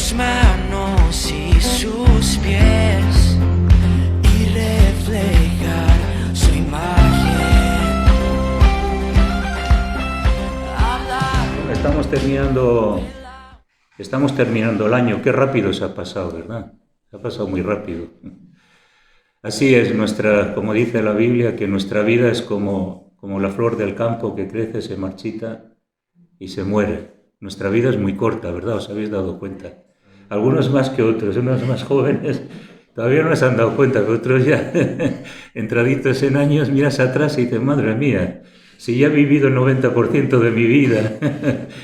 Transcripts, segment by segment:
sus manos y sus pies y reflejar su imagen. Estamos terminando el año. Qué rápido se ha pasado, ¿verdad? Se ha pasado muy rápido. Así es como dice la Biblia, que nuestra vida es como la flor del campo que crece, se marchita y se muere. Nuestra vida es muy corta, ¿verdad? ¿Os habéis dado cuenta? Algunos más que otros, unos más jóvenes todavía no se han dado cuenta, que otros ya entraditos en años miras atrás y dices, madre mía, si ya he vivido el 90% de mi vida,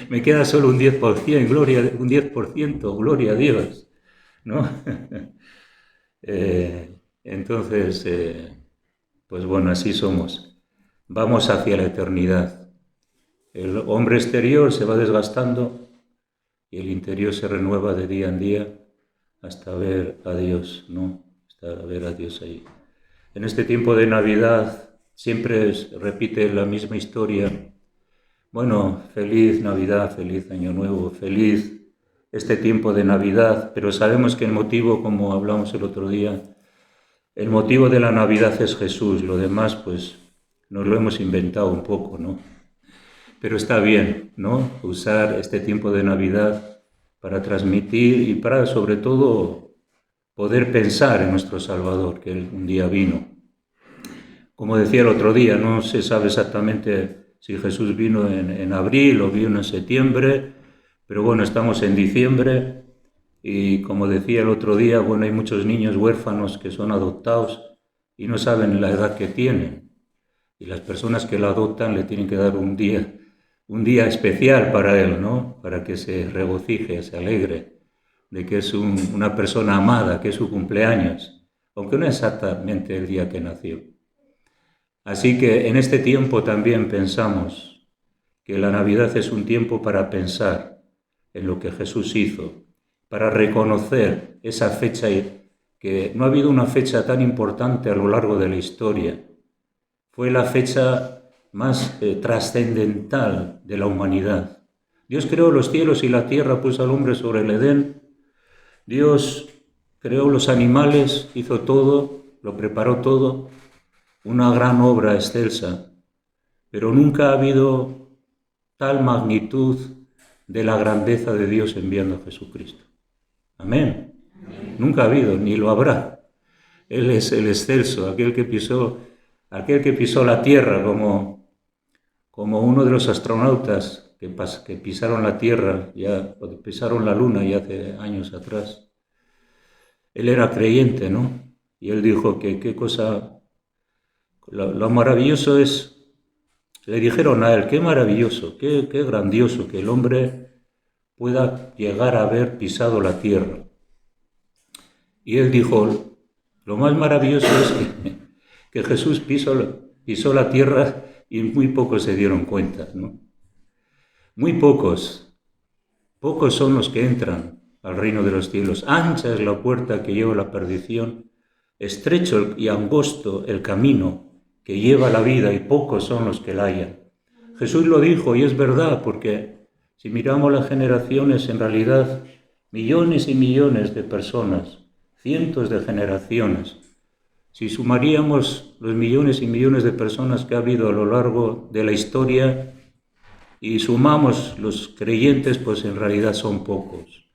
me queda solo un 10%, un 10%, gloria a Dios, ¿no? Entonces, pues bueno, así somos. Vamos hacia la eternidad. El hombre exterior se va desgastando y el interior se renueva de día en día hasta ver a Dios, ¿no? Hasta ver a Dios ahí. En este tiempo de Navidad siempre repite la misma historia. Bueno, feliz Navidad, feliz Año Nuevo, feliz este tiempo de Navidad, pero sabemos que el motivo, como hablamos el otro día, el motivo de la Navidad es Jesús, lo demás pues nos lo hemos inventado un poco, ¿no? Pero está bien, ¿no? Usar este tiempo de Navidad para transmitir y para, sobre todo, poder pensar en nuestro Salvador, que Él un día vino. Como decía el otro día, no se sabe exactamente si Jesús vino en abril o vino en septiembre, pero bueno, estamos en diciembre y como decía el otro día, bueno, hay muchos niños huérfanos que son adoptados y no saben la edad que tienen. Y las personas que lo adoptan le tienen que dar un día especial para él, ¿no? Para que se regocije, se alegre de que es una persona amada, que es su cumpleaños, aunque no exactamente el día que nació. Así que en este tiempo también pensamos que la Navidad es un tiempo para pensar en lo que Jesús hizo, para reconocer esa fecha, que no ha habido una fecha tan importante a lo largo de la historia. Fue la fecha más trascendental de la humanidad. Dios creó los cielos y la tierra, puso al hombre sobre el Edén. Dios creó los animales, hizo todo, lo preparó todo. Una gran obra excelsa, pero nunca ha habido tal magnitud de la grandeza de Dios enviando a Jesucristo. Amén. Nunca ha habido, ni lo habrá. Él es el excelso, aquel que pisó la tierra como uno de los astronautas que pisaron la tierra, pisaron la luna ya hace años atrás. Él era creyente, ¿no? Y él dijo que qué cosa, lo maravilloso es, le dijeron a él, qué maravilloso, qué grandioso que el hombre pueda llegar a haber pisado la tierra. Y él dijo, lo más maravilloso es que Jesús pisó la tierra y muy pocos se dieron cuenta, ¿no? Muy pocos son los que entran al reino de los cielos. Ancha es la puerta que lleva a la perdición, estrecho y angosto el camino que lleva a la vida y pocos son los que la hallan. Jesús lo dijo y es verdad, porque si miramos las generaciones, en realidad millones y millones de personas, cientos de generaciones, si sumaríamos los millones y millones de personas que ha habido a lo largo de la historia y sumamos los creyentes, pues en realidad son pocos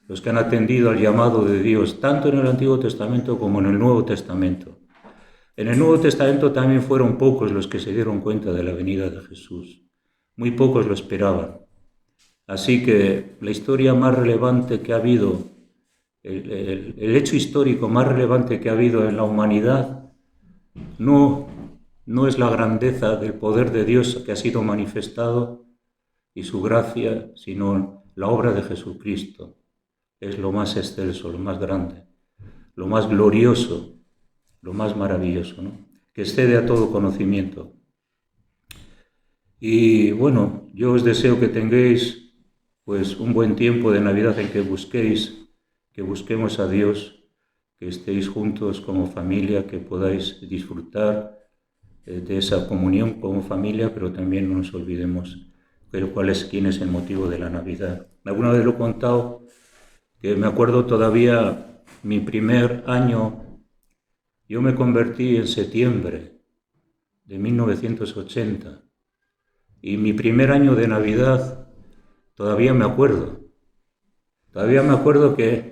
los que han atendido al llamado de Dios, tanto en el Antiguo Testamento como en el Nuevo Testamento. En el Nuevo Testamento también fueron pocos los que se dieron cuenta de la venida de Jesús. Muy pocos lo esperaban. Así que la historia más relevante que ha habido, el hecho histórico más relevante que ha habido en la humanidad, no es la grandeza del poder de Dios que ha sido manifestado y su gracia, sino la obra de Jesucristo. Es lo más excelso, lo más grande, lo más glorioso, lo más maravilloso, ¿no? Que excede a todo conocimiento. Y bueno, yo os deseo que tengáis pues un buen tiempo de Navidad en que busquemos a Dios, que estéis juntos como familia, que podáis disfrutar de esa comunión como familia, pero también no nos olvidemos quién es el motivo de la Navidad. Alguna vez lo he contado, que me acuerdo todavía mi primer año. Yo me convertí en septiembre de 1980 y mi primer año de Navidad todavía me acuerdo. Todavía me acuerdo que,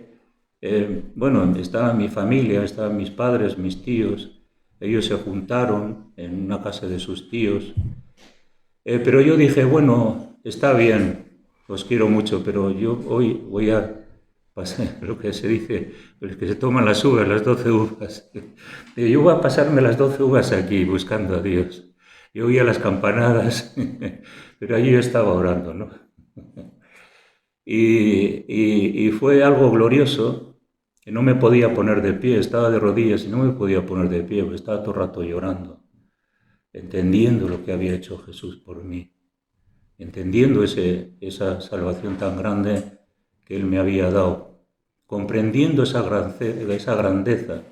estaba mi familia, estaban mis padres, mis tíos. Ellos se juntaron en una casa de sus tíos. Pero yo dije, bueno, está bien, os quiero mucho, pero yo hoy voy a pasar lo que se dice, los que se toman las uvas, las 12 uvas. Yo voy a pasarme las 12 uvas aquí buscando a Dios. Yo oía las campanadas, pero allí yo estaba orando, ¿no? Y fue algo glorioso, que no me podía poner de pie, estaba de rodillas y no me podía poner de pie, porque estaba todo el rato llorando, entendiendo lo que había hecho Jesús por mí, entendiendo esa salvación tan grande que Él me había dado, comprendiendo esa grandeza,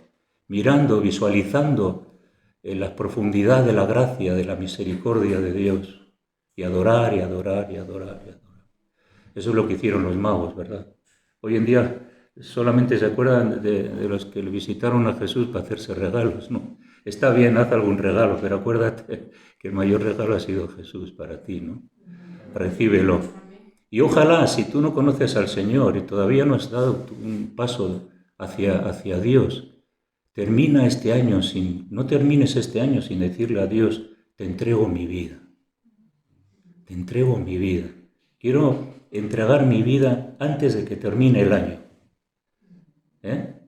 mirando, visualizando en la profundidad de la gracia, de la misericordia de Dios, y adorar, y adorar, y adorar, y adorar. Eso es lo que hicieron los magos, ¿verdad? Hoy en día solamente se acuerdan de los que le visitaron a Jesús para hacerse regalos, ¿no? Está bien, haz algún regalo, pero acuérdate que el mayor regalo ha sido Jesús para ti, ¿no? Recíbelo. Y ojalá, si tú no conoces al Señor y todavía no has dado un paso hacia Dios, no termines este año sin decirle a Dios, te entrego mi vida. Te entrego mi vida. Quiero entregar mi vida antes de que termine el año.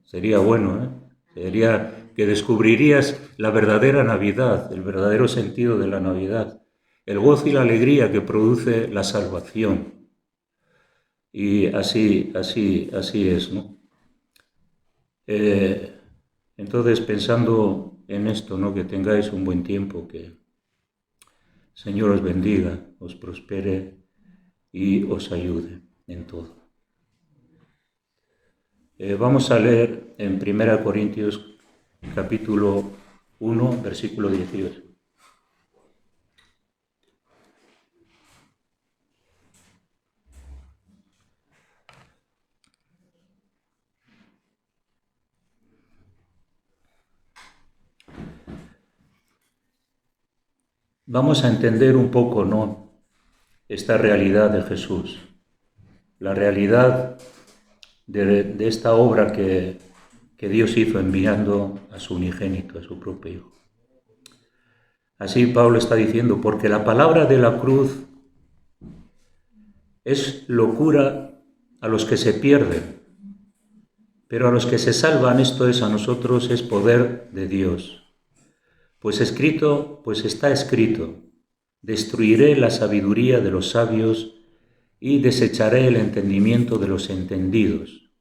Sería bueno, ¿eh? Sería que descubrirías la verdadera Navidad, el verdadero sentido de la Navidad, el gozo y la alegría que produce la salvación. Y así es, ¿no? Entonces, pensando en esto, ¿no? Que tengáis un buen tiempo, que el Señor os bendiga, os prospere y os ayude en todo. Vamos a leer en 1 Corintios capítulo 1, versículo 18. Vamos a entender un poco, ¿no?, esta realidad de Jesús, la realidad de esta obra que Dios hizo enviando a su unigénito, a su propio Hijo. Así Pablo está diciendo, porque la palabra de la cruz es locura a los que se pierden, pero a los que se salvan, esto es, a nosotros, es poder de Dios. Pues está escrito, destruiré la sabiduría de los sabios y desecharé el entendimiento de los entendidos.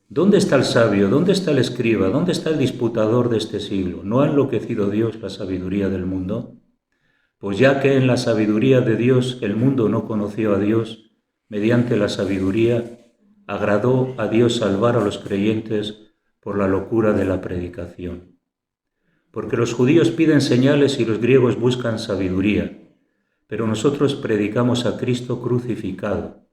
¿Dónde está el sabio? ¿Dónde está el escriba? ¿Dónde está el disputador de este siglo? ¿No ha enloquecido Dios la sabiduría del mundo? Pues ya que en la sabiduría de Dios el mundo no conoció a Dios, mediante la sabiduría agradó a Dios salvar a los creyentes por la locura de la predicación. Porque los judíos piden señales y los griegos buscan sabiduría, pero nosotros predicamos a Cristo crucificado.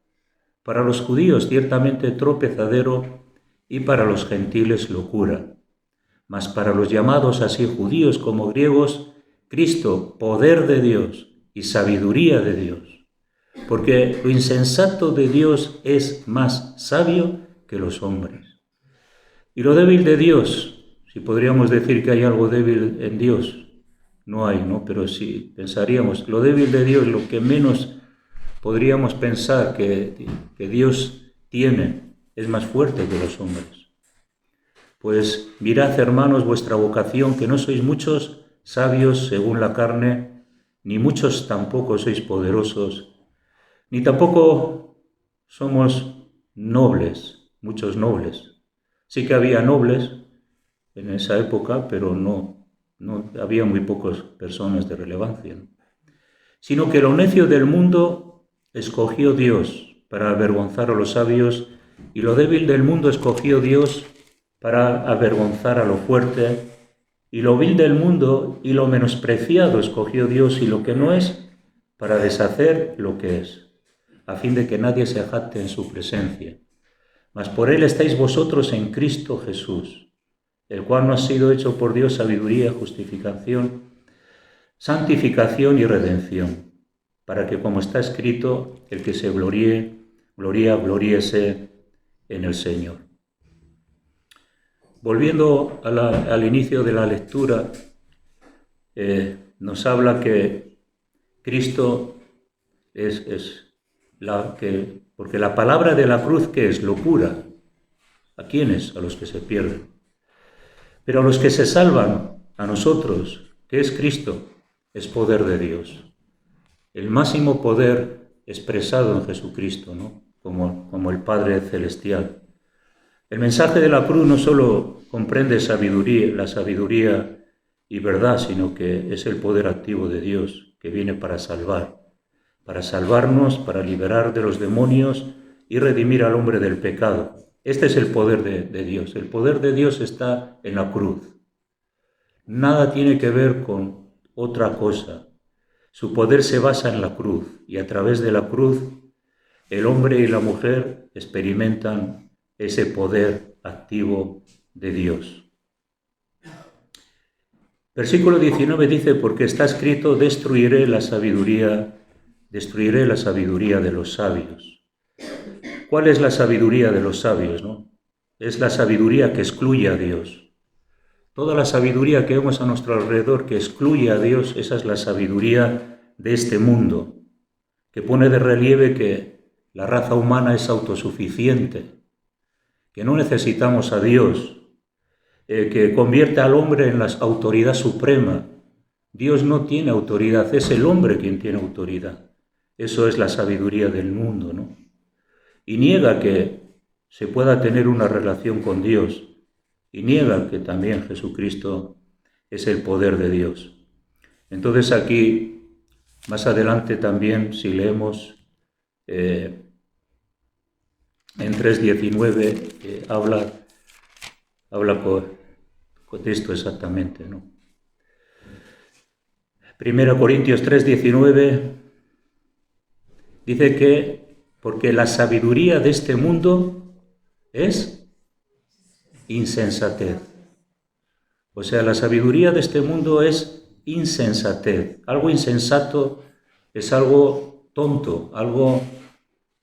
Para los judíos ciertamente tropezadero y para los gentiles locura. Mas para los llamados así judíos como griegos, Cristo, poder de Dios y sabiduría de Dios. Porque lo insensato de Dios es más sabio que los hombres. Y lo débil de Dios, si podríamos decir que hay algo débil en Dios, no hay, ¿no? Pero si pensaríamos, lo débil de Dios, lo que menos podríamos pensar que Dios tiene, es más fuerte que los hombres. Pues mirad, hermanos, vuestra vocación, que no sois muchos sabios según la carne, ni muchos tampoco sois poderosos, ni tampoco somos nobles, muchos nobles. Sí que había nobles en esa época, pero no había muy pocas personas de relevancia, ¿no? Sino que lo necio del mundo escogió Dios para avergonzar a los sabios, y lo débil del mundo escogió Dios para avergonzar a lo fuerte, y lo vil del mundo y lo menospreciado escogió Dios, y lo que no es, para deshacer lo que es, a fin de que nadie se jacte en su presencia. Mas por él estáis vosotros en Cristo Jesús, el cual nos ha sido hecho por Dios sabiduría, justificación, santificación y redención, para que, como está escrito, el que se gloríese en el Señor. Volviendo al inicio de la lectura, nos habla que Cristo porque la palabra de la cruz, ¿qué es? Locura. ¿A quiénes? A los que se pierden. Pero a los que se salvan, a nosotros, ¿qué es Cristo? Es poder de Dios. El máximo poder expresado en Jesucristo, ¿no? Como el Padre Celestial. El mensaje de la cruz no solo comprende la sabiduría y verdad, sino que es el poder activo de Dios que viene para salvarnos, para liberar de los demonios y redimir al hombre del pecado. Este es el poder de Dios. El poder de Dios está en la cruz. Nada tiene que ver con otra cosa. Su poder se basa en la cruz y a través de la cruz el hombre y la mujer experimentan ese poder activo de Dios. Versículo 19 dice, porque está escrito, destruiré la sabiduría de los sabios. ¿Cuál es la sabiduría de los sabios, no? Es la sabiduría que excluye a Dios. Toda la sabiduría que vemos a nuestro alrededor que excluye a Dios, esa es la sabiduría de este mundo, que pone de relieve que la raza humana es autosuficiente, que no necesitamos a Dios, que convierte al hombre en la autoridad suprema. Dios no tiene autoridad, es el hombre quien tiene autoridad. Eso es la sabiduría del mundo, ¿no? Y niega que se pueda tener una relación con Dios, y niega que también Jesucristo es el poder de Dios. Entonces aquí, más adelante también, si leemos en 3:19, habla con esto exactamente, ¿no? 1 Corintios 3:19 dice que porque la sabiduría de este mundo es insensatez. O sea, la sabiduría de este mundo es insensatez. Algo insensato es algo tonto, algo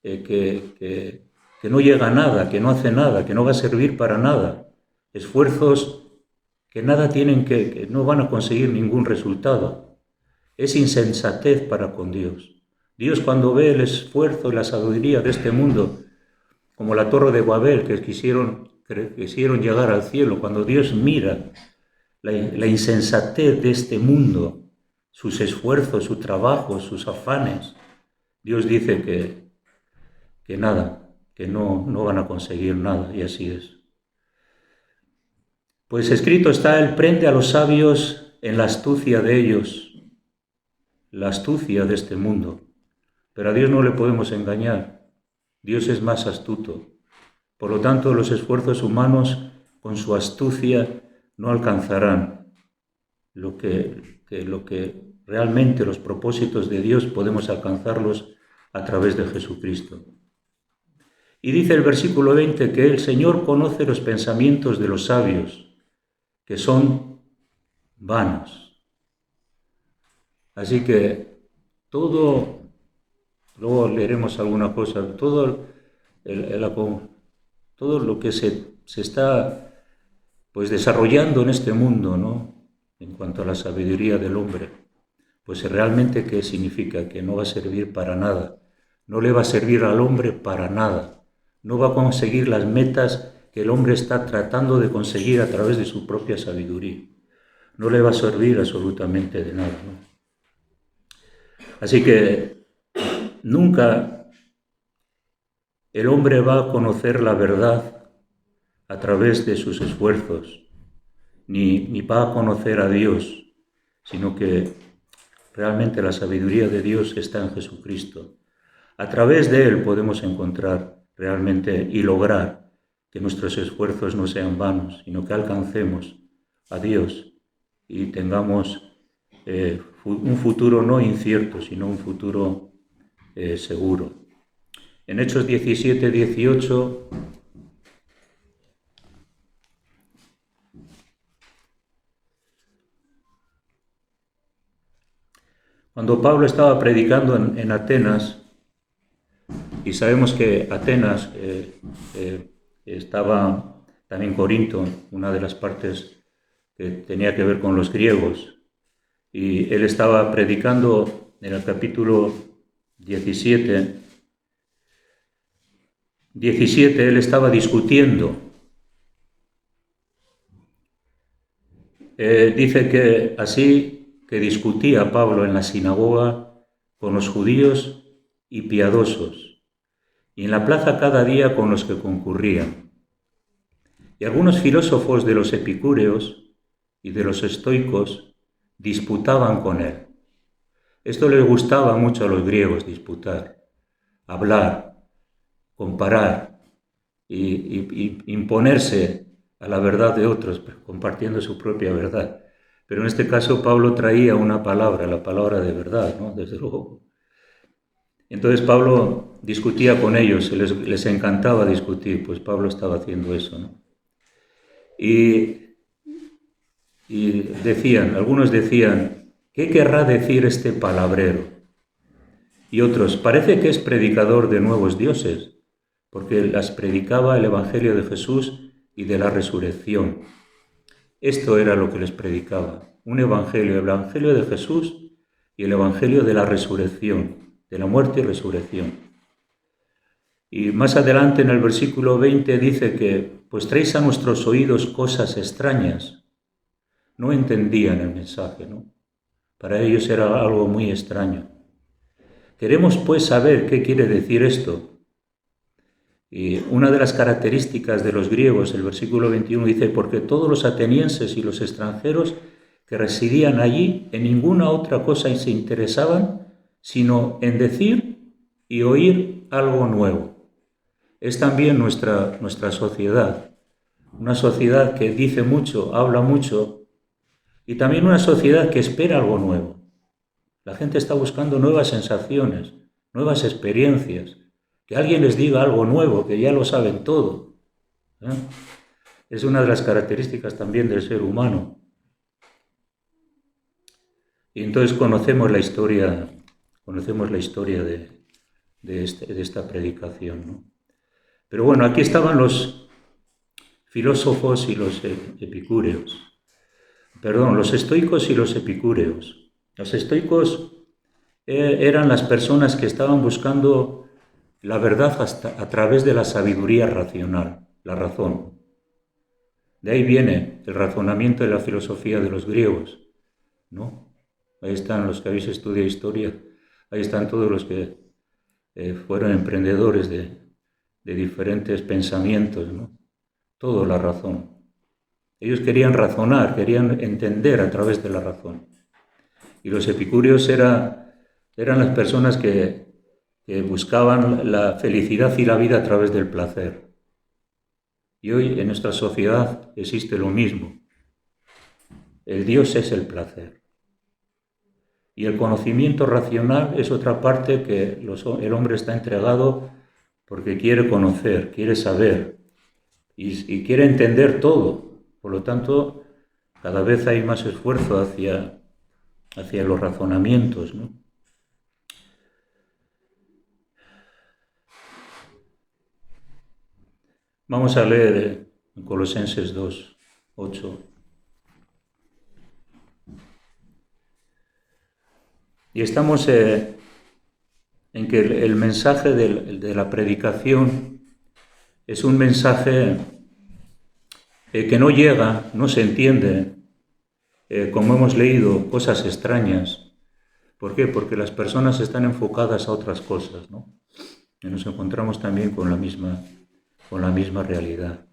que no llega a nada, que no hace nada, que no va a servir para nada. Esfuerzos que nada tienen, que no van a conseguir ningún resultado. Es insensatez para con Dios. Dios, cuando ve el esfuerzo y la sabiduría de este mundo, como la Torre de Babel, que quisieron llegar al cielo, cuando Dios mira la insensatez de este mundo, sus esfuerzos, su trabajo, sus afanes, Dios dice que nada, que no van a conseguir nada, y así es. Pues escrito está, Él prende a los sabios en la astucia de ellos, la astucia de este mundo. Pero a Dios no le podemos engañar, Dios es más astuto. Por lo tanto, los esfuerzos humanos con su astucia no alcanzarán lo que realmente los propósitos de Dios podemos alcanzarlos a través de Jesucristo. Y dice el versículo 20 que el Señor conoce los pensamientos de los sabios, que son vanos. Así que todo, luego leeremos alguna cosa, todo lo que se está pues desarrollando en este mundo, ¿no? En cuanto a la sabiduría del hombre, pues realmente ¿qué significa? Que no va a servir para nada, no le va a servir al hombre para nada, no va a conseguir las metas que el hombre está tratando de conseguir a través de su propia sabiduría, no le va a servir absolutamente de nada, ¿no? Así que nunca el hombre va a conocer la verdad a través de sus esfuerzos, ni va a conocer a Dios, sino que realmente la sabiduría de Dios está en Jesucristo. A través de Él podemos encontrar realmente y lograr que nuestros esfuerzos no sean vanos, sino que alcancemos a Dios y tengamos un futuro no incierto, sino un futuro seguro. En Hechos 17:18 Cuando Pablo estaba predicando en Atenas, y sabemos que Atenas estaba también Corinto, una de las partes que tenía que ver con los griegos, y él estaba predicando en el capítulo 17, él estaba discutiendo. Dice que así que discutía Pablo en la sinagoga con los judíos y piadosos, y en la plaza cada día con los que concurrían. Y algunos filósofos de los epicúreos y de los estoicos disputaban con él. Esto les gustaba mucho a los griegos, disputar, hablar, comparar y imponerse a la verdad de otros, compartiendo su propia verdad. Pero en este caso Pablo traía una palabra, la palabra de verdad, ¿no? Desde luego. Entonces Pablo discutía con ellos, les encantaba discutir, pues Pablo estaba haciendo eso, ¿no? Y decían, algunos decían, ¿qué querrá decir este palabrero? Y otros, parece que es predicador de nuevos dioses, porque las predicaba el Evangelio de Jesús y de la resurrección. Esto era lo que les predicaba, un evangelio, el Evangelio de Jesús y el Evangelio de la resurrección, de la muerte y resurrección. Y más adelante en el versículo 20 dice que, pues traéis a nuestros oídos cosas extrañas. No entendían el mensaje, ¿no? Para ellos era algo muy extraño. Queremos pues saber qué quiere decir esto. Y una de las características de los griegos, el versículo 21 dice, porque todos los atenienses y los extranjeros que residían allí en ninguna otra cosa se interesaban, sino en decir y oír algo nuevo. Es también nuestra sociedad, una sociedad que dice mucho, habla mucho, y también una sociedad que espera algo nuevo. La gente está buscando nuevas sensaciones, nuevas experiencias, que alguien les diga algo nuevo, que ya lo saben todo. Es una de las características también del ser humano. Y entonces conocemos la historia de esta predicación, ¿no? Pero bueno, aquí estaban los filósofos y los epicúreos. Perdón, los estoicos y los epicúreos. Los estoicos eran las personas que estaban buscando la verdad a través de la sabiduría racional, la razón. De ahí viene el razonamiento de la filosofía de los griegos, ¿no? Ahí están los que habéis estudiado historia, ahí están todos los que fueron emprendedores de diferentes pensamientos, ¿no? Todo la razón. Ellos querían razonar, querían entender a través de la razón. Y los epicúreos eran las personas que buscaban la felicidad y la vida a través del placer. Y hoy en nuestra sociedad existe lo mismo. El Dios es el placer. Y el conocimiento racional es otra parte que el hombre está entregado porque quiere conocer, quiere saber y quiere entender todo. Por lo tanto, cada vez hay más esfuerzo hacia los razonamientos, ¿no? Vamos a leer en Colosenses 2, 8. Y estamos en que el mensaje de la predicación es un mensaje que no llega, no se entiende, como hemos leído, cosas extrañas. ¿Por qué? Porque las personas están enfocadas a otras cosas, ¿no? Y nos encontramos también con la misma realidad.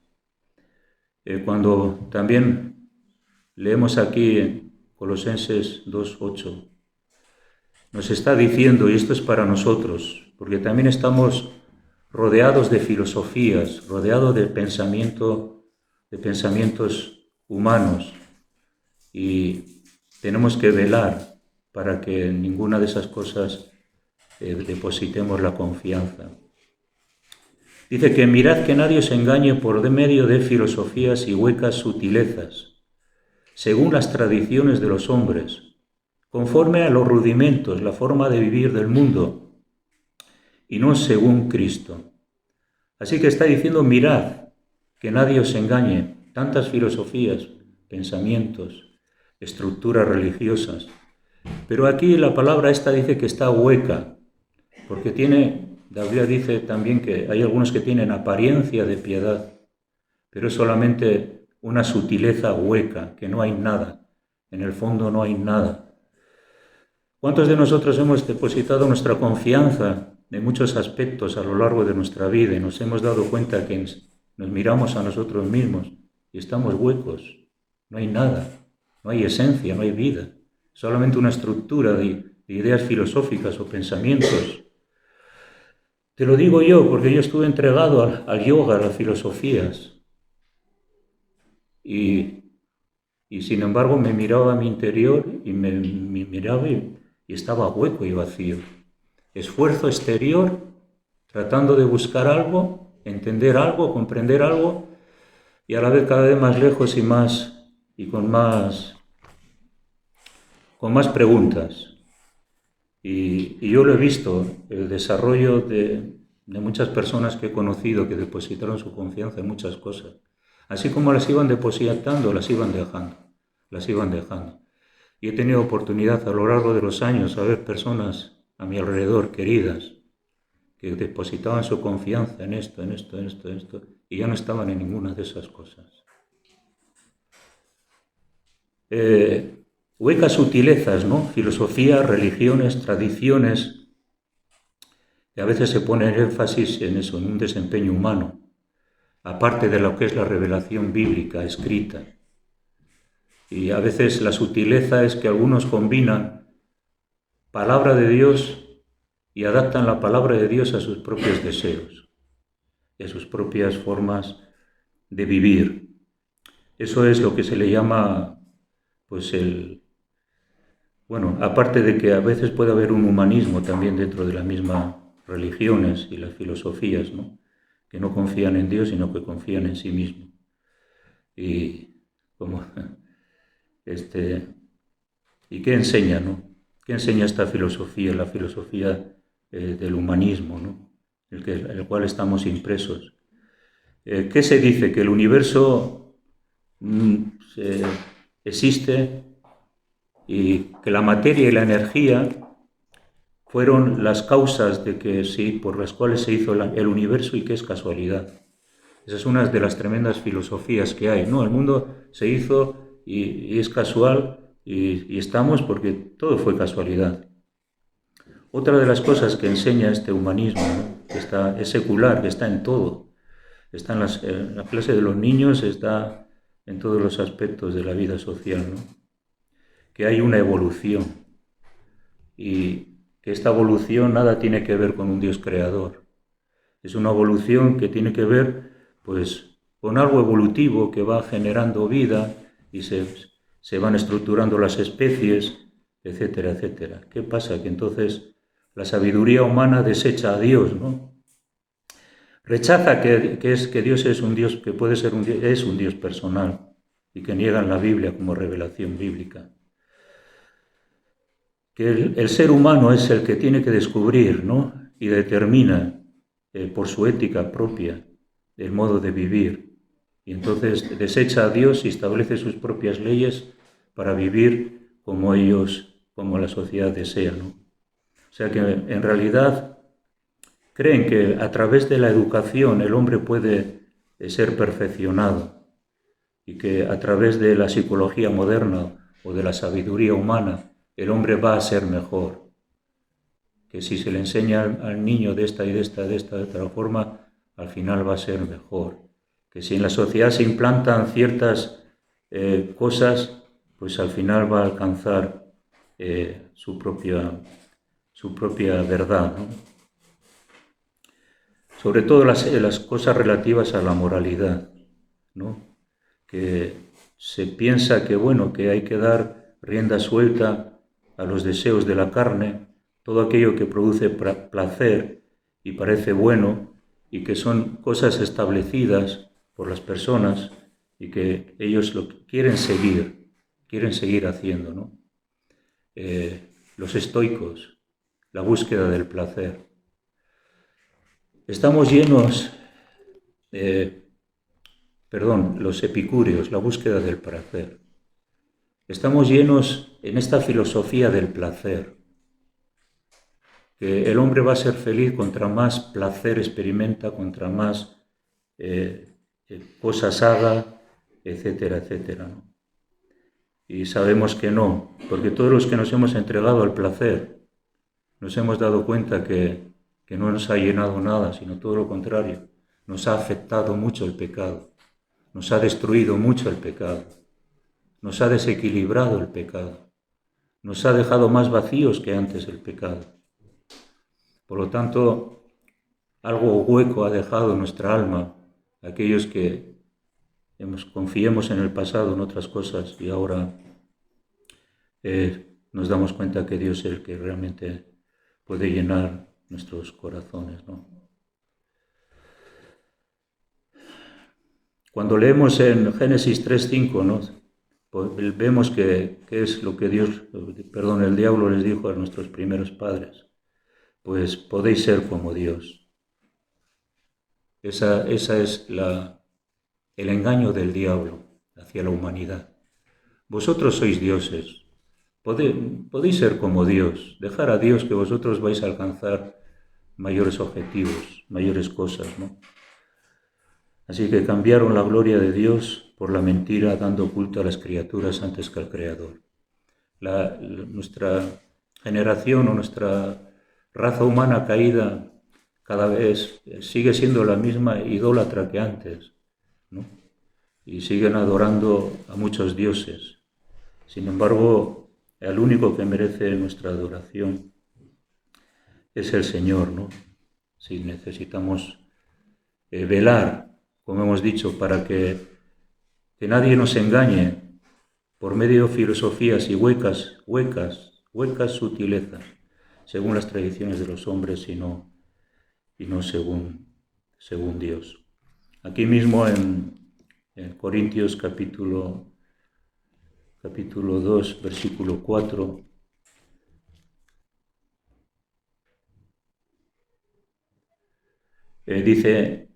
Cuando también leemos aquí en Colosenses 2:8, nos está diciendo, y esto es para nosotros, porque también estamos rodeados de filosofías, rodeados de pensamientos humanos, y tenemos que velar para que en ninguna de esas cosas depositemos la confianza. Dice que mirad que nadie os engañe por medio de filosofías y huecas sutilezas, según las tradiciones de los hombres, conforme a los rudimentos, la forma de vivir del mundo, y no según Cristo. Así que está diciendo, mirad, que nadie os engañe, tantas filosofías, pensamientos, estructuras religiosas. Pero aquí la palabra esta dice que está hueca, porque la Biblia dice también que hay algunos que tienen apariencia de piedad, pero es solamente una sutileza hueca, que no hay nada, en el fondo no hay nada. ¿Cuántos de nosotros hemos depositado nuestra confianza en muchos aspectos a lo largo de nuestra vida y nos hemos dado cuenta que nos miramos a nosotros mismos y estamos huecos? No hay nada, no hay esencia, no hay vida, solamente una estructura de ideas filosóficas o pensamientos. Te lo digo yo porque yo estuve entregado al yoga, a las filosofías, y sin embargo me miraba a mi interior y me miraba y estaba hueco y vacío. Esfuerzo exterior, tratando de buscar algo, entender algo, comprender algo, y a la vez cada vez más lejos y con más preguntas. Y yo lo he visto, el desarrollo de muchas personas que he conocido que depositaron su confianza en muchas cosas. Así como las iban depositando, las iban dejando. Y he tenido oportunidad a lo largo de los años de ver personas a mi alrededor, queridas, que depositaban su confianza en esto, y ya no estaban en ninguna de esas cosas. Huecas sutilezas, ¿no? Filosofía, religiones, tradiciones, que a veces se pone el énfasis en eso, en un desempeño humano, aparte de lo que es la revelación bíblica escrita. Y a veces la sutileza es que algunos combinan palabra de Dios y adaptan la palabra de Dios a sus propios deseos y a sus propias formas de vivir. Eso es lo que se le llama, pues aparte de que a veces puede haber un humanismo también dentro de las mismas religiones y las filosofías, ¿no? Que no confían en Dios, sino que confían en sí mismos. Y como ¿y qué enseña, no? ¿Qué enseña esta filosofía? La filosofía del humanismo, ¿no? El cual estamos impresos. ¿Qué se dice? Que el universo existe y que la materia y la energía fueron las causas por las cuales se hizo el universo y que es casualidad. Esa es una de las tremendas filosofías que hay, ¿no? El mundo se hizo y es casual y estamos porque todo fue casualidad. Otra de las cosas que enseña este humanismo, ¿no? Es secular, que está en todo. Está en la clase de los niños, está en todos los aspectos de la vida social, ¿no? Que hay una evolución y que esta evolución nada tiene que ver con un Dios creador. Es una evolución que tiene que ver, pues, con algo evolutivo que va generando vida y se van estructurando las especies, etcétera, etcétera. ¿Qué pasa? Que entonces la sabiduría humana desecha a Dios, ¿no? Rechaza que Dios es un Dios, que puede ser es un Dios personal y que niegan la Biblia como revelación bíblica. Que el ser humano es el que tiene que descubrir, ¿no? Y determina por su ética propia el modo de vivir. Y entonces desecha a Dios y establece sus propias leyes para vivir como la sociedad desea, ¿no? O sea que en realidad creen que a través de la educación el hombre puede ser perfeccionado y que a través de la psicología moderna o de la sabiduría humana el hombre va a ser mejor. Que si se le enseña al niño de esta otra forma, al final va a ser mejor. Que si en la sociedad se implantan ciertas cosas, pues al final va a alcanzar su propia verdad, ¿no? Sobre todo las cosas relativas a la moralidad, ¿no? Que se piensa que hay que dar rienda suelta a los deseos de la carne, todo aquello que produce placer y parece bueno y que son cosas establecidas por las personas y que ellos lo quieren seguir haciendo, ¿no? los estoicos, la búsqueda del placer. Estamos llenos, los epicúreos, la búsqueda del placer. Estamos llenos en esta filosofía del placer, que el hombre va a ser feliz contra más placer experimenta, contra más cosas haga, etcétera, etcétera, ¿no? Y sabemos que no, porque todos los que nos hemos entregado al placer, nos hemos dado cuenta que no nos ha llenado nada, sino todo lo contrario. Nos ha afectado mucho el pecado, nos ha destruido mucho el pecado, nos ha desequilibrado el pecado, nos ha dejado más vacíos que antes el pecado. Por lo tanto, algo hueco ha dejado nuestra alma, aquellos que confiemos en el pasado, en otras cosas, y ahora nos damos cuenta que Dios es el que realmente puede llenar nuestros corazones, ¿no? Cuando leemos en Génesis 3:5, ¿no? Pues vemos que es lo que el diablo les dijo a nuestros primeros padres. Pues podéis ser como Dios. Esa es el engaño del diablo hacia la humanidad. Vosotros sois dioses, podéis ser como Dios, dejar a Dios que vosotros vais a alcanzar mayores objetivos, mayores cosas, ¿no? Así que cambiaron la gloria de Dios por la mentira, dando culto a las criaturas antes que al Creador. Nuestra generación o nuestra raza humana caída cada vez sigue siendo la misma idólatra que antes, ¿no? Y siguen adorando a muchos dioses. Sin embargo, el único que merece nuestra adoración es el Señor, ¿no? Si necesitamos velar, como hemos dicho, para que nadie nos engañe por medio de filosofías y huecas sutilezas, según las tradiciones de los hombres y no según Dios. Aquí mismo en Corintios capítulo 2, versículo 4, dice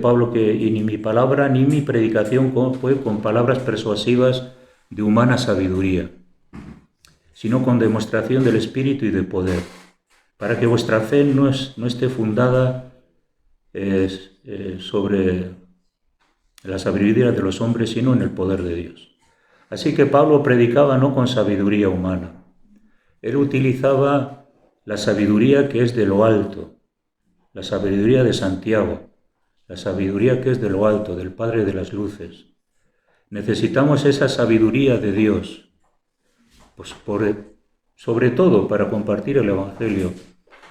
Pablo que ni mi palabra ni mi predicación fue con palabras persuasivas de humana sabiduría, sino con demostración del Espíritu y de poder, para que vuestra fe no esté fundada sobre la sabiduría de los hombres, sino en el poder de Dios. Así que Pablo predicaba no con sabiduría humana. Él utilizaba la sabiduría que es de lo alto, la sabiduría de Santiago, la sabiduría que es de lo alto, del Padre de las luces. Necesitamos esa sabiduría de Dios, pues sobre todo para compartir el Evangelio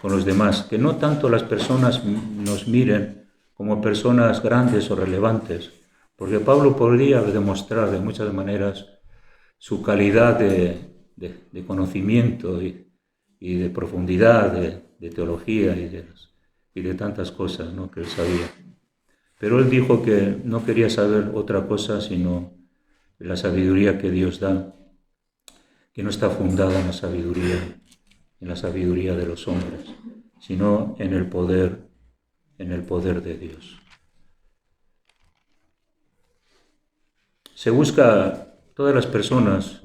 con los demás, que no tanto las personas nos miren como personas grandes o relevantes, porque Pablo podría demostrar de muchas maneras su calidad de conocimiento y de profundidad de teología y de tantas cosas, ¿no?, que él sabía. Pero él dijo que no quería saber otra cosa sino la sabiduría que Dios da, que no está fundada en la sabiduría de los hombres, sino en el poder de Dios. Todas las personas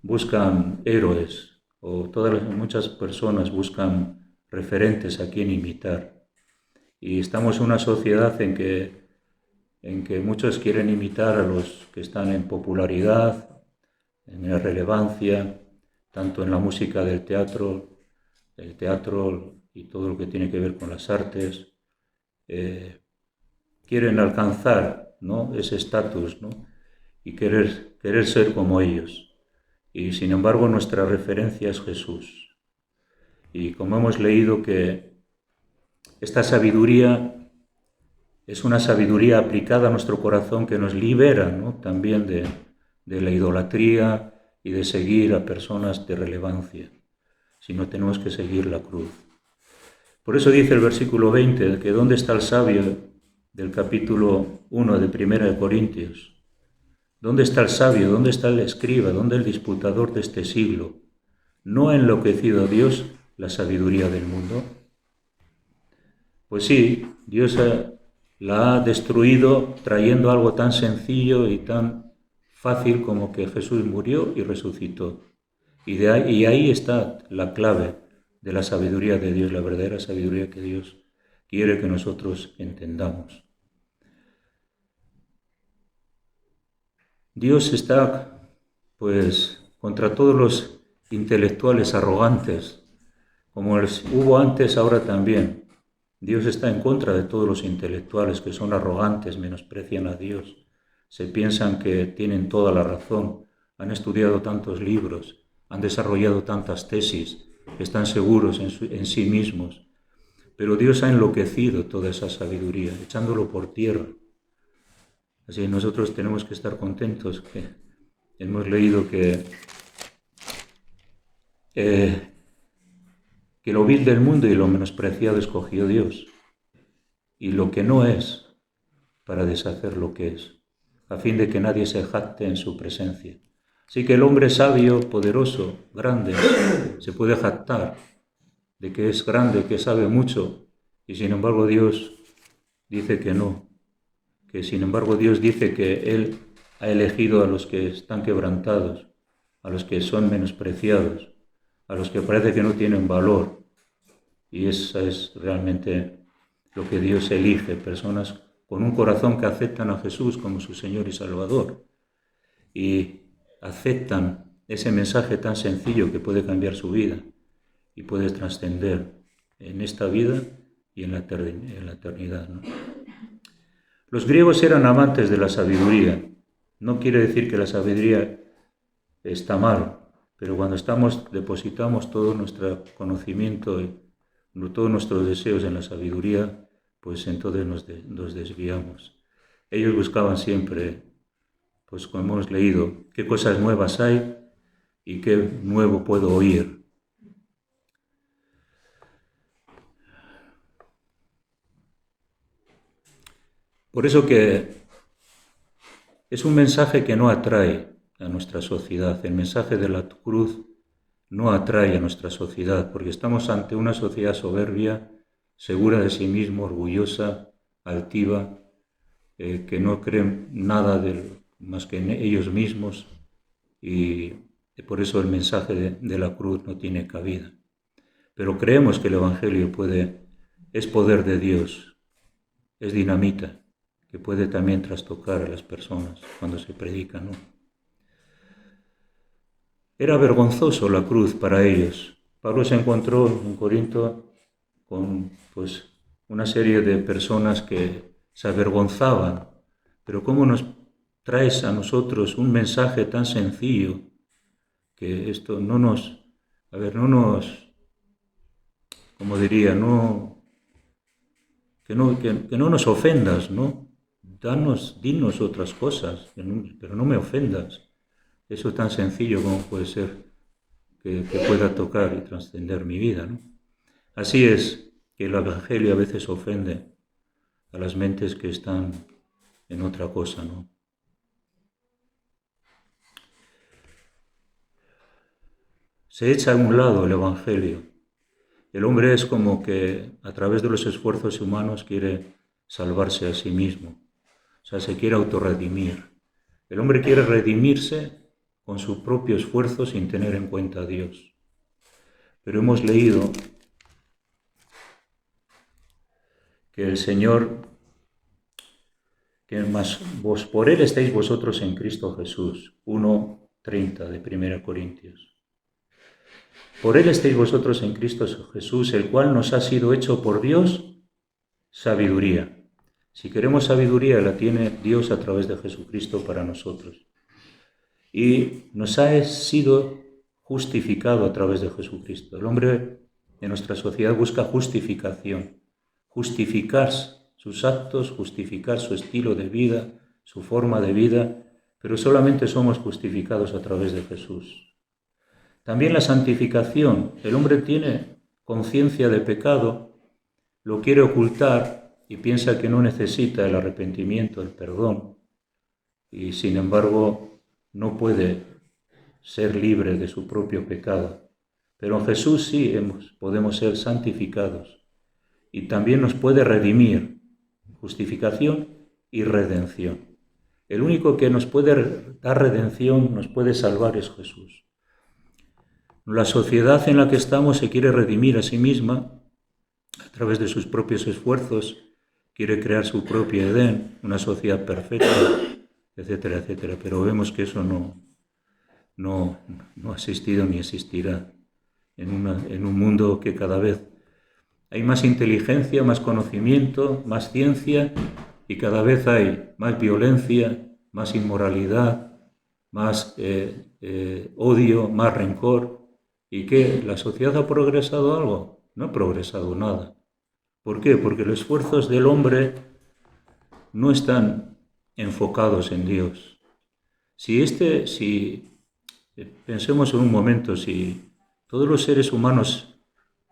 buscan héroes, o muchas personas buscan referentes a quien imitar. Y estamos en una sociedad en que muchos quieren imitar a los que están en popularidad, en la relevancia, tanto en la música del teatro, el teatro y todo lo que tiene que ver con las artes. Quieren alcanzar, ¿no?, ese estatus, ¿no?, y querer ser como ellos. Y sin embargo nuestra referencia es Jesús. Y como hemos leído que esta sabiduría es una sabiduría aplicada a nuestro corazón que nos libera, ¿no?, también de la idolatría y de seguir a personas de relevancia, sino tenemos que seguir la cruz. Por eso dice el versículo 20 que ¿dónde está el sabio del capítulo 1 de 1 de Corintios? ¿Dónde está el sabio? ¿Dónde está el escriba? ¿Dónde el disputador de este siglo? ¿No ha enloquecido a Dios la sabiduría del mundo? Pues sí, Dios la ha destruido trayendo algo tan sencillo y tan fácil como que Jesús murió y resucitó. Y ahí está la clave de la sabiduría de Dios, la verdadera sabiduría que Dios quiere que nosotros entendamos. Dios está, pues, contra todos los intelectuales arrogantes, como hubo antes, ahora también. Dios está en contra de todos los intelectuales que son arrogantes, menosprecian a Dios, se piensan que tienen toda la razón, han estudiado tantos libros, han desarrollado tantas tesis, están seguros en sí mismos. Pero Dios ha enloquecido toda esa sabiduría, echándolo por tierra. Así nosotros tenemos que estar contentos que hemos leído que lo vil del mundo y lo menospreciado escogió Dios, y lo que no es, para deshacer lo que es, a fin de que nadie se jacte en su presencia. Así que el hombre sabio, poderoso, grande, se puede jactar de que es grande, que sabe mucho, y sin embargo Dios dice que no, que sin embargo Dios dice que Él ha elegido a los que están quebrantados, a los que son menospreciados, a los que parece que no tienen valor. Y eso es realmente lo que Dios elige, personas con un corazón que aceptan a Jesús como su Señor y Salvador y aceptan ese mensaje tan sencillo que puede cambiar su vida y puede trascender en esta vida y en la eternidad, ¿no? Los griegos eran amantes de la sabiduría. No quiere decir que la sabiduría está mal, pero cuando depositamos todo nuestro conocimiento y todos nuestros deseos en la sabiduría, pues entonces nos desviamos. Ellos buscaban siempre, pues como hemos leído, qué cosas nuevas hay y qué nuevo puedo oír. Por eso que es un mensaje que no atrae a nuestra sociedad. El mensaje de la cruz no atrae a nuestra sociedad, porque estamos ante una sociedad soberbia, segura de sí misma, orgullosa, altiva, que no creen nada más que en ellos mismos, y por eso el mensaje de la cruz no tiene cabida. Pero creemos que el Evangelio es poder de Dios, es dinamita, que puede también trastocar a las personas cuando se predica, ¿no? Era vergonzoso la cruz para ellos. Pablo se encontró en Corinto con una serie de personas que se avergonzaban. Pero ¿cómo nos traes a nosotros un mensaje tan sencillo que esto como diría, que no nos ofendas, ¿no? Dinos otras cosas, pero no me ofendas. Eso es tan sencillo como puede ser que pueda tocar y trascender mi vida, ¿no? Así es que el Evangelio a veces ofende a las mentes que están en otra cosa, ¿no? Se echa a un lado el Evangelio. El hombre es como que a través de los esfuerzos humanos quiere salvarse a sí mismo. O sea, se quiere autorredimir. El hombre quiere redimirse con su propio esfuerzo sin tener en cuenta a Dios. Pero hemos leído que el Señor, que más por Él estáis vosotros en Cristo Jesús, 1:30 de 1 Corintios. Por Él estáis vosotros en Cristo Jesús, el cual nos ha sido hecho por Dios sabiduría. Si queremos sabiduría, la tiene Dios a través de Jesucristo para nosotros. Y nos ha sido justificado a través de Jesucristo. El hombre de nuestra sociedad busca justificación, justificar sus actos, justificar su estilo de vida, su forma de vida, pero solamente somos justificados a través de Jesús. También la santificación. El hombre tiene conciencia de pecado, lo quiere ocultar y piensa que no necesita el arrepentimiento, el perdón. y sin embargo no puede ser libre de su propio pecado. Pero en Jesús sí podemos ser santificados y también nos puede redimir, justificación y redención. El único que nos puede dar redención, nos puede salvar es Jesús. La sociedad en la que estamos se quiere redimir a sí misma a través de sus propios esfuerzos, quiere crear su propio Edén, una sociedad perfecta, etcétera, etcétera. Pero vemos que eso no ha existido ni existirá en un mundo que cada vez hay más inteligencia, más conocimiento, más ciencia y cada vez hay más violencia, más inmoralidad, más odio, más rencor. ¿Y qué? ¿La sociedad ha progresado algo? No ha progresado nada. ¿Por qué? Porque los esfuerzos del hombre no están enfocados en Dios. Pensemos en un momento, si todos los seres humanos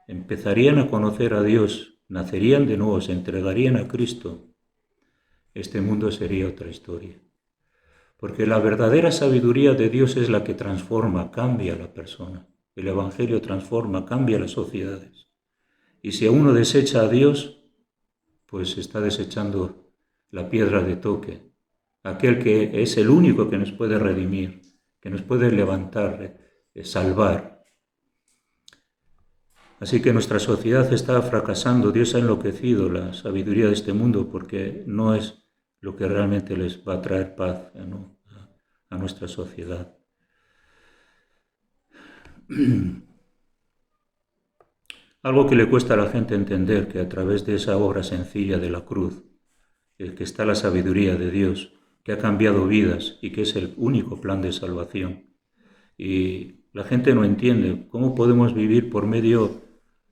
empezarían a conocer a Dios, nacerían de nuevo, se entregarían a Cristo, este mundo sería otra historia. Porque la verdadera sabiduría de Dios es la que transforma, cambia a la persona. El Evangelio transforma, cambia las sociedades. Y si a uno desecha a Dios, pues está desechando la piedra de toque, aquel que es el único que nos puede redimir, que nos puede levantar, salvar. Así que nuestra sociedad está fracasando, Dios ha enloquecido la sabiduría de este mundo porque no es lo que realmente les va a traer paz a nuestra sociedad. Algo que le cuesta a la gente entender, que a través de esa obra sencilla de la cruz, que está la sabiduría de Dios, que ha cambiado vidas y que es el único plan de salvación. Y la gente no entiende cómo podemos vivir por medio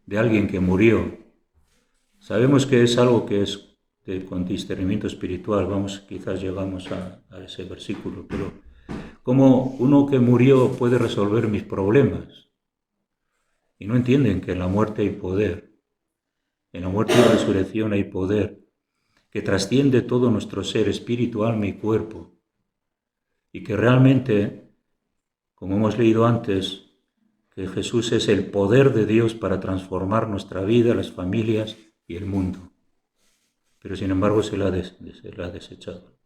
de alguien que murió. Sabemos que es algo que es con discernimiento espiritual, quizás llegamos a ese versículo, pero ¿cómo uno que murió puede resolver mis problemas? Y no entienden que en la muerte hay poder, en la muerte y la resurrección hay poder, que trasciende todo nuestro ser, espíritu, alma y cuerpo, y que realmente, como hemos leído antes, que Jesús es el poder de Dios para transformar nuestra vida, las familias y el mundo. Pero sin embargo se la ha desechado.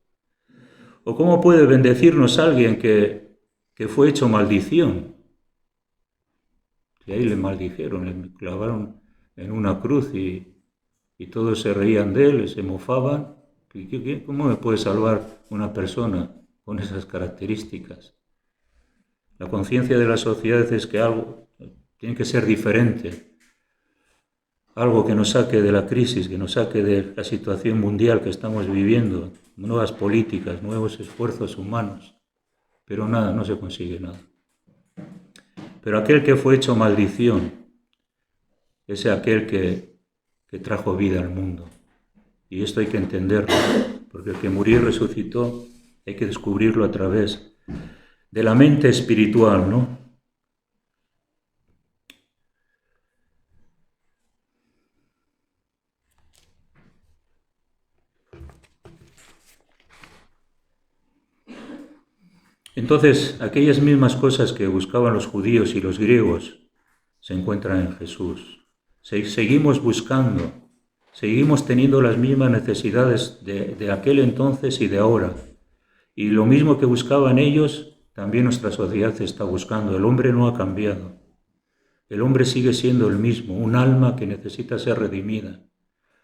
¿O cómo puede bendecirnos alguien que fue hecho maldición? Y ahí le maldijeron, le clavaron en una cruz y todos se reían de él, se mofaban. ¿Cómo me puede salvar una persona con esas características? La conciencia de la sociedad es que algo tiene que ser diferente, algo que nos saque de la crisis, que nos saque de la situación mundial que estamos viviendo, nuevas políticas, nuevos esfuerzos humanos, pero nada, no se consigue nada. Pero aquel que fue hecho maldición es aquel que trajo vida al mundo. Y esto hay que entenderlo, porque el que murió y resucitó hay que descubrirlo a través de la mente espiritual, ¿no? Entonces, aquellas mismas cosas que buscaban los judíos y los griegos se encuentran en Jesús. Seguimos buscando, seguimos teniendo las mismas necesidades de aquel entonces y de ahora. Y lo mismo que buscaban ellos, también nuestra sociedad está buscando. El hombre no ha cambiado. El hombre sigue siendo el mismo, un alma que necesita ser redimida,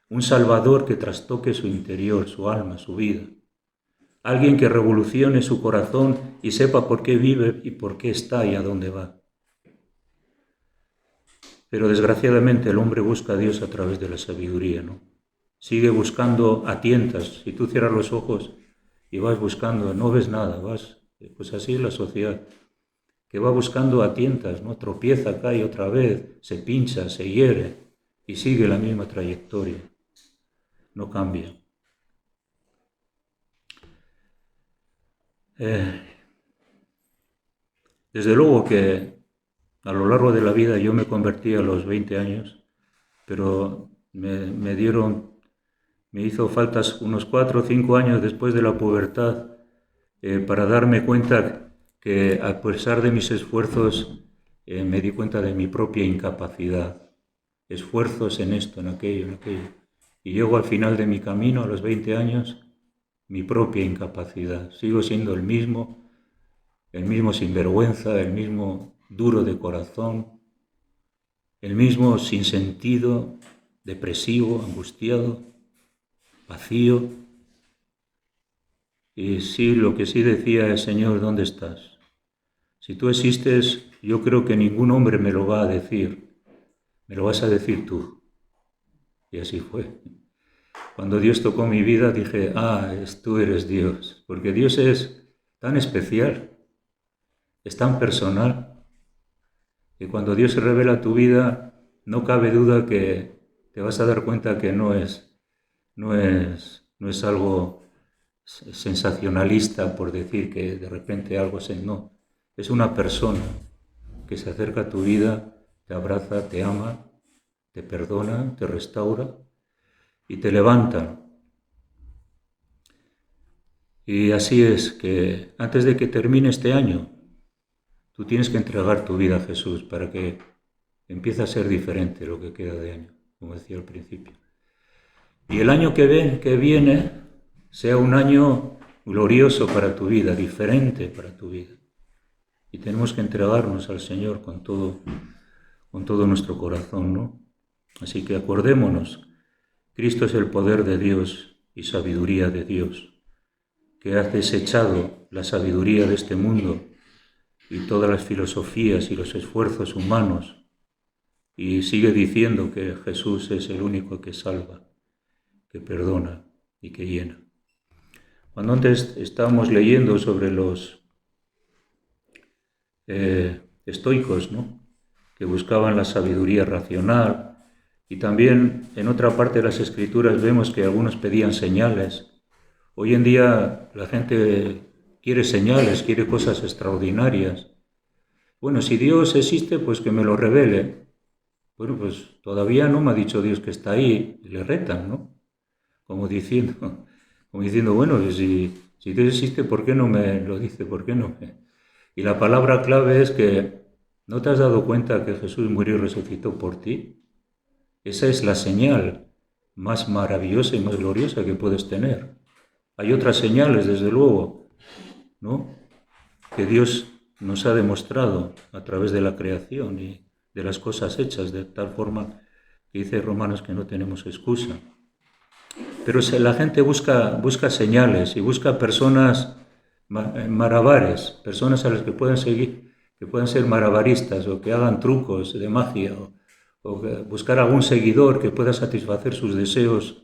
un salvador que trastoque su interior, su alma, su vida. Alguien que revolucione su corazón y sepa por qué vive y por qué está y a dónde va. Pero desgraciadamente el hombre busca a Dios a través de la sabiduría, ¿no? Sigue buscando a tientas. Si tú cierras los ojos y vas buscando, no ves nada, pues así es la sociedad, que va buscando a tientas, ¿no? Tropieza, cae otra vez, se pincha, se hiere y sigue la misma trayectoria. No cambia. Desde luego que a lo largo de la vida yo me convertí a los 20 años, pero me hizo falta unos 4 o 5 años después de la pubertad para darme cuenta que a pesar de mis esfuerzos me di cuenta de mi propia incapacidad. Esfuerzos en esto, en aquello, en aquello. Y llego al final de mi camino, a los 20 años, mi propia incapacidad. Sigo siendo el mismo sinvergüenza, el mismo duro de corazón, el mismo sin sentido, depresivo, angustiado, vacío. Y sí, lo que sí decía es: Señor, ¿dónde estás? Si tú existes, yo creo que ningún hombre me lo va a decir, me lo vas a decir tú. Y así fue. Cuando Dios tocó mi vida dije: tú eres Dios, porque Dios es tan especial, es tan personal, que cuando Dios se revela a tu vida, no cabe duda que te vas a dar cuenta que no es algo sensacionalista por decir que de repente algo no. Es una persona que se acerca a tu vida, te abraza, te ama, te perdona, te restaura y te levanta. Y así es que antes de que termine este año, tú tienes que entregar tu vida a Jesús para que empiece a ser diferente lo que queda de año, como decía al principio. Y el año que viene sea un año glorioso para tu vida, diferente para tu vida. Y tenemos que entregarnos al Señor con todo nuestro corazón, ¿no? Así que acordémonos, Cristo es el poder de Dios y sabiduría de Dios, que ha desechado la sabiduría de este mundo y todas las filosofías y los esfuerzos humanos, y sigue diciendo que Jesús es el único que salva, que perdona y que llena. Cuando antes estábamos leyendo sobre los estoicos, ¿no?, que buscaban la sabiduría racional, y también en otra parte de las Escrituras vemos que algunos pedían señales. Hoy en día la gente quiere señales, quiere cosas extraordinarias. Bueno, si Dios existe, pues que me lo revele. Bueno, pues todavía no me ha dicho Dios que está ahí, y le retan, ¿no? Como diciendo, bueno, si Dios existe, ¿por qué no me lo dice? ¿Por qué no? Y la palabra clave es que ¿no te has dado cuenta que Jesús murió y resucitó por ti? Esa es la señal más maravillosa y más gloriosa que puedes tener. Hay otras señales, desde luego, ¿no?, que Dios nos ha demostrado a través de la creación y de las cosas hechas, de tal forma que dice Romanos que no tenemos excusa. Pero la gente busca señales y busca personas marabares, personas a las que puedan seguir, que puedan ser marabaristas o que hagan trucos de magia o buscar algún seguidor que pueda satisfacer sus deseos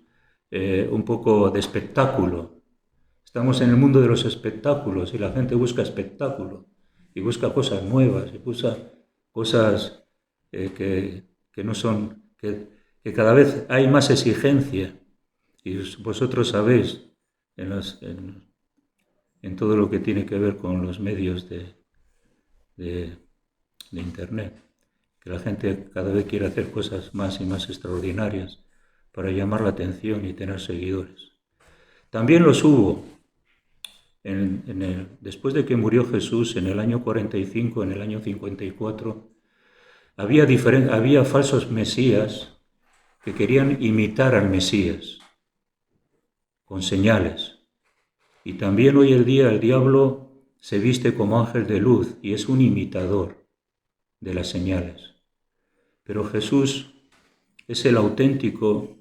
un poco de espectáculo. Estamos en el mundo de los espectáculos y la gente busca espectáculo y busca cosas nuevas y busca cosas que no son, que cada vez hay más exigencia. Y vosotros sabéis en todo lo que tiene que ver con los medios de Internet, que la gente cada vez quiere hacer cosas más y más extraordinarias para llamar la atención y tener seguidores. También los hubo. Después de que murió Jesús en el año 45, en el año 54, había falsos mesías que querían imitar al Mesías con señales. Y también hoy en día el diablo se viste como ángel de luz y es un imitador de las señales. Pero Jesús es el auténtico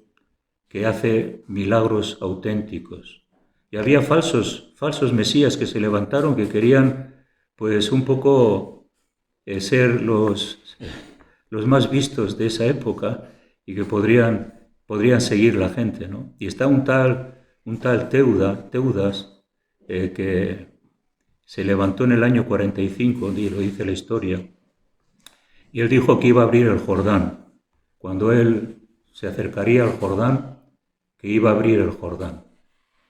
que hace milagros auténticos. Y había falsos mesías que se levantaron, que querían pues un poco ser los más vistos de esa época y que podrían seguir la gente, ¿no? Y está un tal Teudas, que se levantó en el año 45, lo dice la historia, y él dijo que iba a abrir el Jordán. Cuando él se acercaría al Jordán, que iba a abrir el Jordán.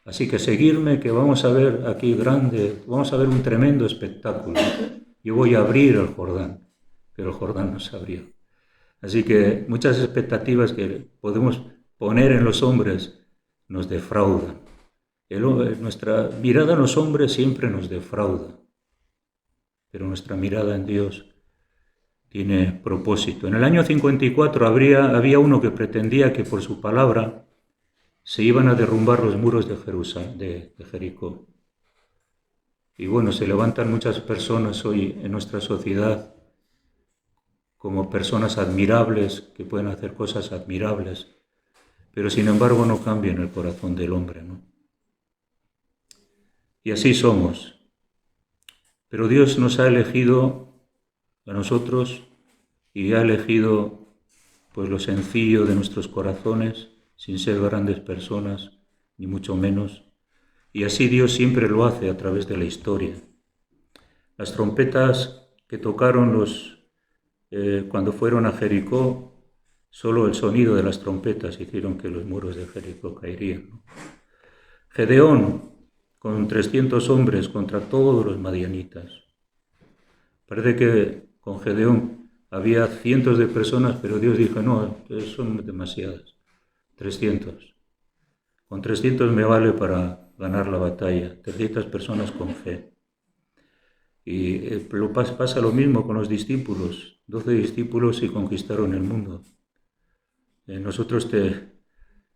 Así que seguirme, que vamos a ver aquí vamos a ver un tremendo espectáculo. Yo voy a abrir el Jordán, pero el Jordán no se abrió. Así que muchas expectativas que podemos poner en los hombres nos defraudan. Nuestra mirada en los hombres siempre nos defrauda, pero nuestra mirada en Dios tiene propósito. En el año 54 había uno que pretendía que por su palabra se iban a derrumbar los muros de Jerusalén, de Jericó. Y bueno, se levantan muchas personas hoy en nuestra sociedad como personas admirables, que pueden hacer cosas admirables, pero sin embargo no cambian el corazón del hombre, ¿no? Y así somos. Pero Dios nos ha elegido a nosotros y ha elegido pues lo sencillo de nuestros corazones, sin ser grandes personas, ni mucho menos. Y así Dios siempre lo hace a través de la historia. Las trompetas que tocaron cuando fueron a Jericó, solo el sonido de las trompetas hicieron que los muros de Jericó caerían, ¿no? Gedeón, con 300 hombres contra todos los madianitas. Parece que con Gedeón había cientos de personas, pero Dios dijo, no, son demasiadas, 300. Con 300 me vale para ganar la batalla, 300 personas con fe. Y pasa lo mismo con los discípulos, 12 discípulos y conquistaron el mundo. Nosotros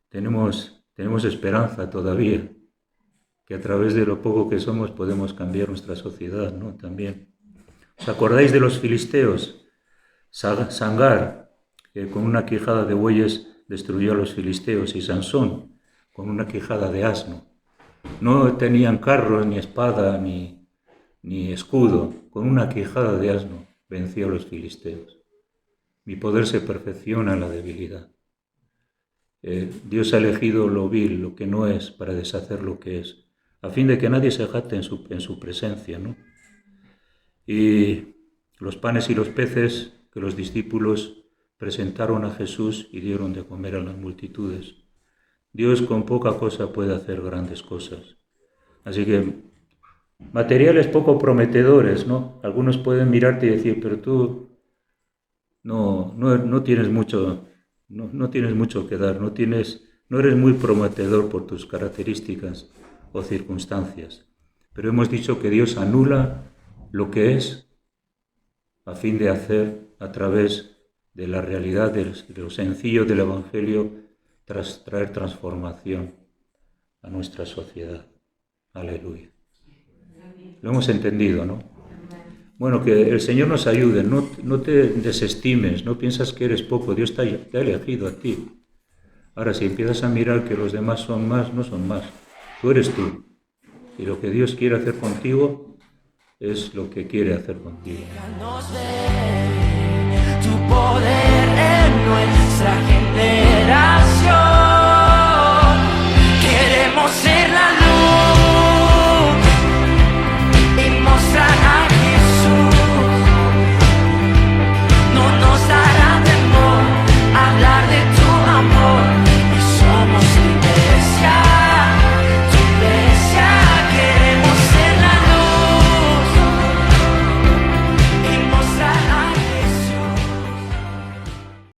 tenemos esperanza todavía, que a través de lo poco que somos podemos cambiar nuestra sociedad, ¿no? También. ¿Os acordáis de los filisteos? Sangar, que con una quijada de bueyes destruyó a los filisteos, y Sansón, con una quijada de asno. No tenían carros, ni espada, ni escudo. Con una quijada de asno venció a los filisteos. Mi poder se perfecciona en la debilidad. Dios ha elegido lo vil, lo que no es, para deshacer lo que es, a fin de que nadie se jacte en su presencia, ¿no? Y los panes y los peces que los discípulos presentaron a Jesús y dieron de comer a las multitudes. Dios con poca cosa puede hacer grandes cosas. Así que materiales poco prometedores, ¿no? Algunos pueden mirarte y decir, pero tú no tienes mucho, no tienes mucho que dar, no eres muy prometedor por tus características o circunstancias. Pero hemos dicho que Dios anula lo que es a fin de hacer a través de la realidad, de lo sencillo del Evangelio, traer transformación a nuestra sociedad. Aleluya. Lo hemos entendido, ¿no? Bueno, que el Señor nos ayude, no te desestimes, no piensas que eres poco, Dios te ha elegido a ti. Ahora, si empiezas a mirar que los demás son más, no son más, tú eres tú. Y lo que Dios quiere hacer contigo es lo que quiere hacer contigo. Déjanos ver tu poder en nuestra generación.